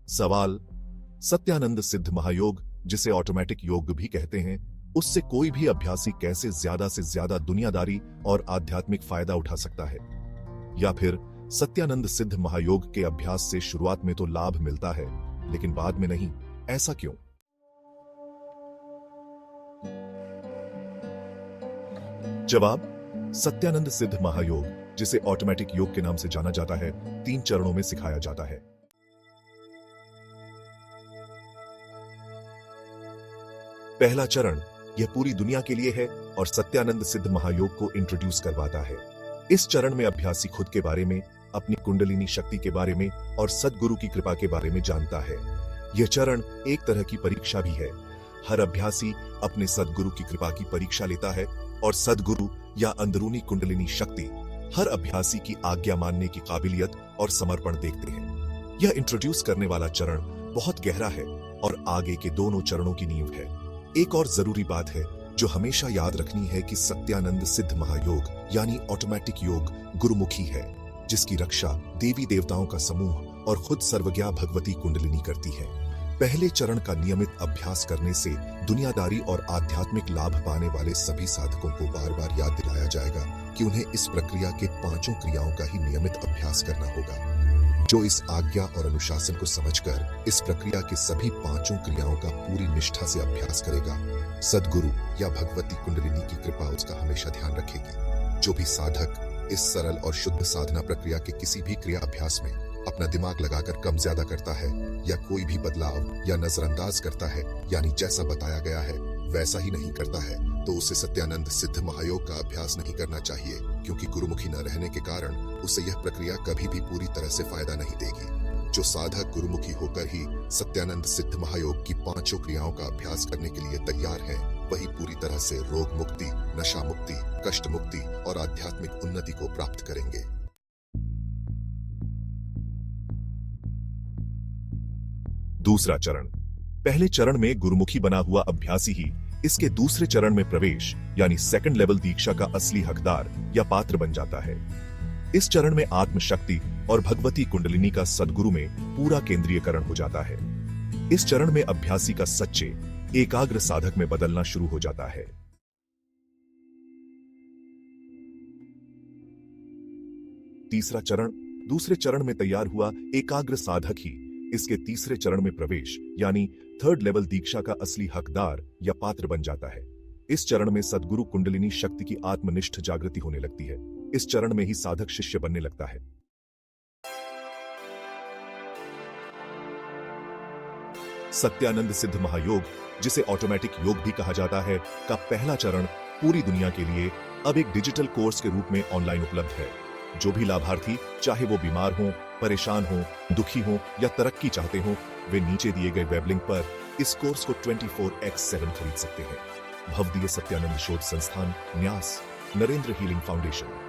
सवाल, सत्यानंद सिद्ध महायोग, जिसे ऑटोमेटिक योग भी कहते हैं, उससे कोई भी अभ्यासी कैसे ज्यादा से ज्यादा दुनियादारी और आध्यात्मिक फायदा उठा सकता है? या फिर सत्यानंद सिद्ध महायोग के अभ्यास से शुरुआत में तो लाभ मिलता है, लेकिन बाद में नहीं, ऐसा क्यों? जवाब, सत्यानंद सिद्ध महायोग, जिसे ऑटोमेटिक योग के नाम से जाना जाता है, 3 चरणों में सिखाया जाता है। पहला चरण यह पूरी दुनिया के लिए है और सत्यानंद सिद्ध महायोग को इंट्रोड्यूस करवाता है। इस चरण में अभ्यासी खुद के बारे में, अपनी कुंडलिनी शक्ति के बारे में और सद्गुरु की कृपा के बारे में जानता है। यह चरण एक तरह की परीक्षा भी है। हर अभ्यासी अपने सद्गुरु की कृपा की परीक्षा लेता है और सद्गुरु या अंदरूनी कुंडलिनी शक्ति हर अभ्यासी की आज्ञा मानने की काबिलियत और समर्पण देखते हैं। यह इंट्रोड्यूस करने वाला चरण बहुत गहरा है और आगे के दोनों चरणों की नींव है। एक और जरूरी बात है जो हमेशा याद रखनी है कि सत्यानंद सिद्ध महायोग यानी ऑटोमेटिक योग गुरुमुखी है, जिसकी रक्षा देवी देवताओं का समूह और खुद सर्वज्ञा भगवती कुंडलिनी करती है। पहले चरण का नियमित अभ्यास करने से दुनियादारी और आध्यात्मिक लाभ पाने वाले सभी साधकों को बार बार याद दिलाया जाएगा कि उन्हें इस प्रक्रिया के 5 क्रियाओं का ही नियमित अभ्यास करना होगा। जो इस आज्ञा और अनुशासन को समझकर इस प्रक्रिया के सभी 5 क्रियाओं का पूरी निष्ठा से अभ्यास करेगा, सद्गुरु या भगवती कुंडलिनी की कृपा उसका हमेशा ध्यान रखेगी। जो भी साधक इस सरल और शुद्ध साधना प्रक्रिया के किसी भी क्रिया अभ्यास में अपना दिमाग लगाकर कम ज्यादा करता है या कोई भी बदलाव या नजरअंदाज करता है, यानी जैसा बताया गया है वैसा ही नहीं करता है, तो उसे सत्यानंद सिद्ध महायोग का अभ्यास नहीं करना चाहिए, क्योंकि गुरुमुखी न रहने के कारण उसे यह प्रक्रिया कभी भी पूरी तरह से फायदा नहीं देगी। जो साधक गुरुमुखी होकर ही सत्यानंद सिद्ध महायोग की 5 क्रियाओं का अभ्यास करने के लिए तैयार है, वही पूरी तरह से रोग मुक्ति, नशा मुक्ति, कष्ट मुक्ति और आध्यात्मिक उन्नति को प्राप्त करेंगे। दूसरा चरण, पहले चरण में गुरुमुखी बना हुआ अभ्यासी ही इसके दूसरे चरण में प्रवेश यानी सेकंड लेवल दीक्षा का असली हकदार या पात्र बन जाता है। इस चरण में आत्मशक्ति और भगवती कुंडलिनी का सद्गुरु में पूरा केंद्रीयकरण हो जाता है। इस चरण में अभ्यासी का सच्चे एकाग्र साधक में बदलना शुरू हो जाता है। तीसरा चरण, दूसरे चरण में तैयार हुआ एकाग्र साधक ही इसके तीसरे चरण में प्रवेश यानी थर्ड लेवल दीक्षा का असली हकदार या पात्र बन जाता है। इस चरण में सद्गुरु कुंडलिनी शक्ति की आत्मनिष्ठ जागृति होने लगती है। इस चरण में ही साधक शिष्य बनने लगता है। सत्यानंद सिद्ध महायोग, जिसे ऑटोमेटिक योग भी कहा जाता है, का पहला चरण पूरी दुनिया के लिए अब एक डिजिटल कोर्स के रूप में ऑनलाइन उपलब्ध है। जो भी लाभार्थी, चाहे वो बीमार हो, परेशान हो, दुखी हो या तरक्की चाहते हो, वे नीचे दिए गए वेब लिंक पर इस कोर्स को 24/7 खरीद सकते हैं। भवदीय सत्यानंद शोध संस्थान, न्यास, नरेंद्र हीलिंग फाउंडेशन।